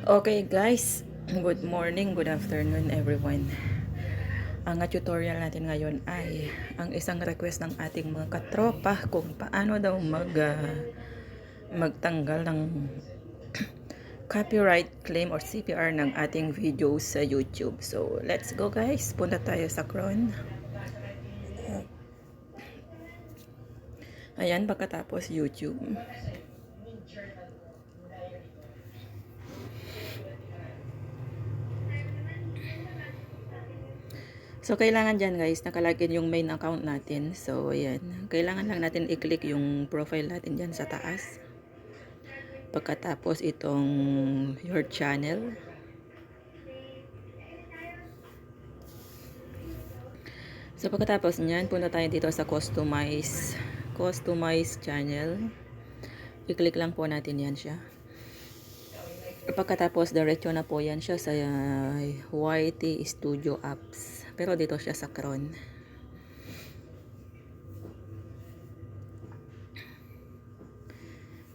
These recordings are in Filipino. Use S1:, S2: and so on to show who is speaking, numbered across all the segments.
S1: Okay guys, good morning, good afternoon everyone. Ang tutorial natin ngayon ay ang isang request ng ating mga katropa kung paano daw magtanggal ng copyright claim or CPR ng ating videos sa YouTube. So, let's go guys. Punta tayo sa Chrome. Ayan, pagkatapos YouTube. So, kailangan dyan guys, nakalagin yung main account natin. So, ayan. Kailangan lang natin i-click yung profile natin dyan sa taas. Pagkatapos itong your channel. So, pagkatapos nyan, punta tayo dito sa customize channel. I-click lang po natin yan siya. Pagkatapos, diretso na po yan siya sa YT Studio Apps. Pero dito siya sa Chrome.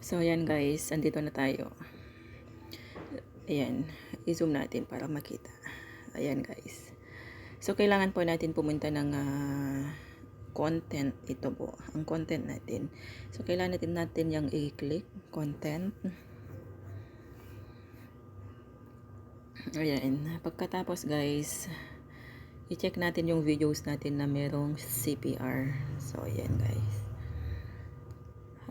S1: So, ayan guys. Andito na tayo. Ayan. I-zoom natin para makita. Ayan guys. So, kailangan po natin pumunta ng content. Ito po. Ang content natin. So, kailangan natin yung i-click. Content. Ayan. Pagkatapos guys, i-check natin yung videos natin na merong CPR. So, ayan guys.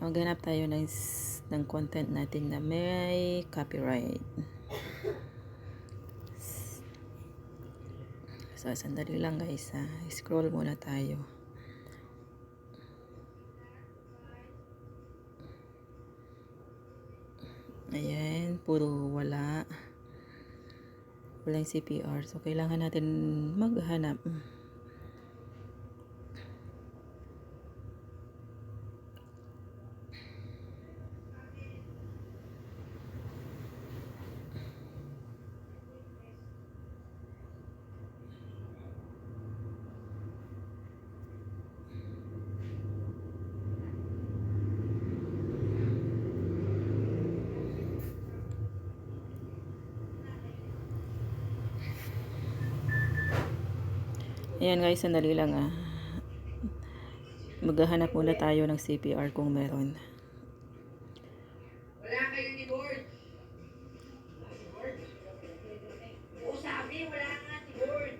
S1: Maghanap tayo ng content natin na may copyright. So, sandali lang guys ha. Scroll muna tayo. Ayan. Puro wala. Walang CPR. So, kailangan natin maghanap. Ayan guys, sandali lang ah. Maghahanap muna tayo ng CPR kung meron.
S2: Wala kayo ni board. O sabi, wala nga si board.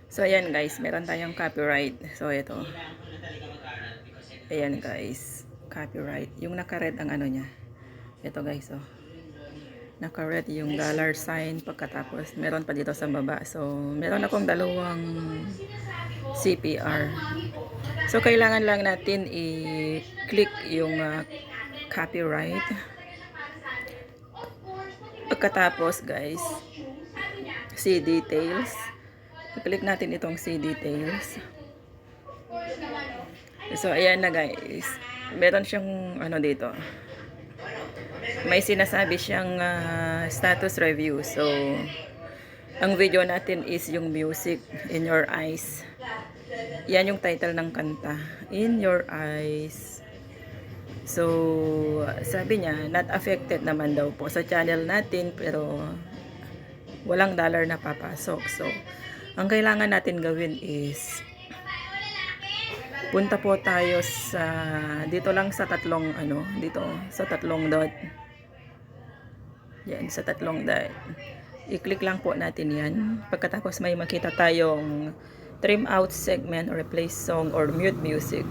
S1: So, ayan guys, meron tayong copyright. So, ito. Ayan guys, copyright. Yung naka-red ang ano niya. Ito guys, oh. Naka-red yung dollar sign. Pagkatapos, meron pa dito sa baba. So, meron akong dalawang CPR. So, kailangan lang natin i-click yung copyright. Pagkatapos guys, see details. I-click natin itong see details. So, ayan na guys. Meron siyang ano dito. May sinasabi siyang status review. So, ang video natin is yung music in your eyes. Yan yung title ng kanta. In your eyes. So, sabi niya, not affected naman daw po sa channel natin, pero walang dollar na papasok. So, ang kailangan natin gawin is punta po tayo sa dito lang sa tatlong dito sa tatlong dot. Yan, sa tatlong dot. I-click lang po natin yan. Pagkatapos may makita tayong trim out segment or replace song or mute music.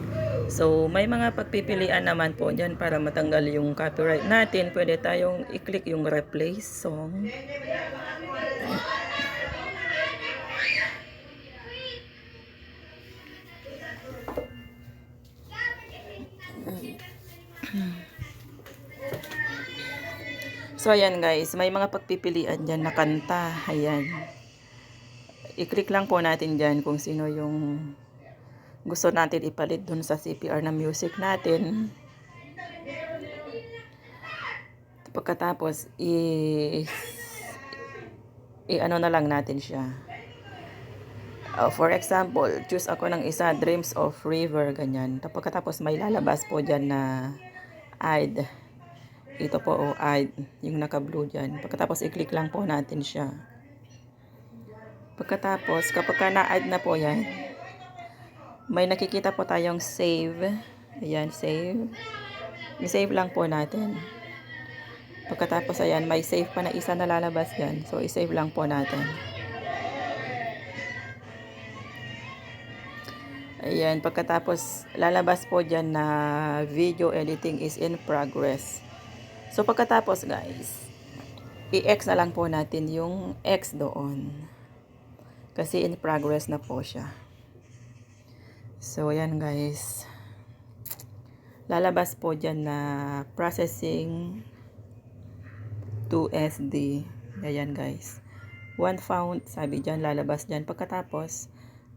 S1: So, may mga pagpipilian naman po dyan para matanggal yung copyright natin. Pwede tayong i-click yung replace song. So, ayan guys, may mga pagpipilian dyan na kanta. Ayan. I-click lang po natin dyan kung sino yung gusto natin ipalit dun sa CPR na music natin. Pagkatapos, i-ano na lang natin siya. For example, choose ako ng isa, Dreams of River, ganyan. Pagkatapos, may lalabas po dyan na add. Ito po, add, yung naka-blue dyan. Pagkatapos, i-click lang po natin siya. Pagkatapos, kapag ka na-add na po yan, may nakikita po tayong save. Ayan, save. I-save lang po natin. Pagkatapos, ayan, may save pa na isa na lalabas yan. So, i-save lang po natin. Ayan, pagkatapos, lalabas po dyan na video editing is in progress. So, pagkatapos, guys, i-X na lang po natin yung X doon. Kasi in progress na po siya. So, ayan guys. Lalabas po dyan na processing 2SD. Ayan guys. One found, sabi dyan, lalabas dyan. Pagkatapos,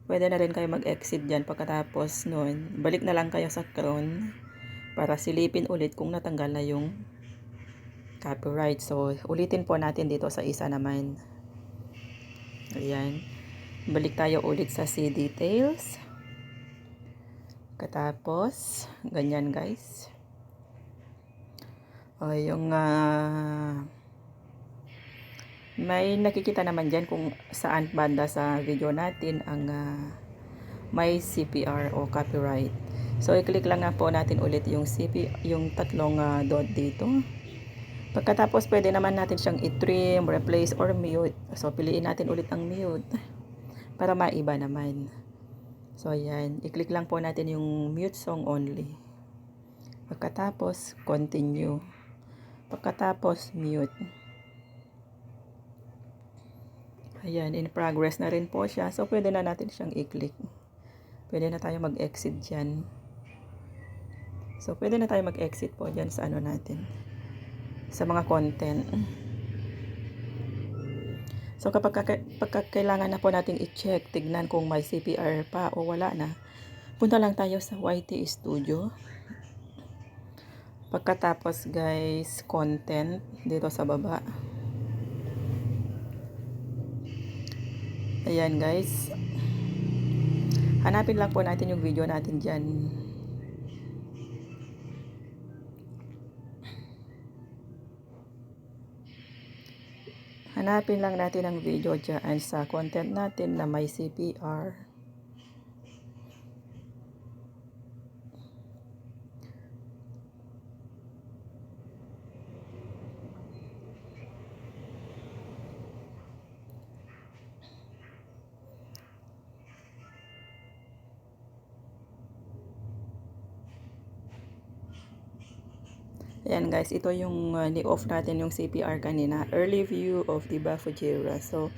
S1: pwede na rin kayo mag-exit dyan. Pagkatapos nun, balik na lang kayo sa Chrome para silipin ulit kung natanggal na yung copyright. So, ulitin po natin dito sa isa naman. Ayan. Balik tayo ulit sa see details. Katapos, ganyan guys. O, yung may nakikita naman dyan kung saan banda sa video natin ang may CPR o copyright. So, i-click lang nga po natin ulit yung yung tatlong dot dito. Pagkatapos, pwede naman natin siyang i-trim, replace, or mute. So, piliin natin ulit ang mute para maiba naman. So, ayan. I-click lang po natin yung mute song only. Pagkatapos, continue. Pagkatapos, mute. Ayan, in progress na rin po siya. So, pwede na natin siyang i-click. Pwede na tayo mag-exit dyan. So, pwede na tayo mag-exit po dyan sa ano natin. Sa mga content. So, kapag kailangan na po natin i-check, tignan kung may CPR pa o wala na, punta lang tayo sa YT Studio. Pagkatapos, guys, content, dito sa baba. Ayan, guys. Hanapin lang po natin yung video natin dyan. Hanapin lang natin ang video dyan sa content natin na may CPR. Ayan guys, ito yung ni-off natin yung CPR kanina. Early view of Diba Fujira. So,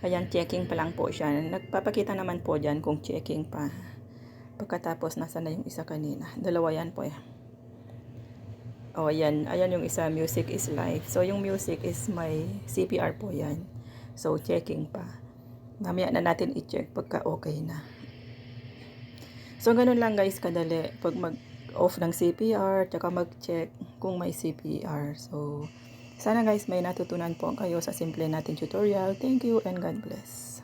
S1: ayan, checking pa lang po siya. Nagpapakita naman po dyan kung checking pa. Pagkatapos, nasa na yung isa kanina. Dalawa yan po eh. O, ayan. Ayan yung isa, music is live. So, yung music is may CPR po yan. So, checking pa. Mamaya na natin i-check pagka okay na. So, ganun lang guys kadali. Pag mag-off ng CPR, tsaka mag-check kung may CPR. So, sana guys may natutunan po kayo sa simple natin tutorial. Thank you and God bless.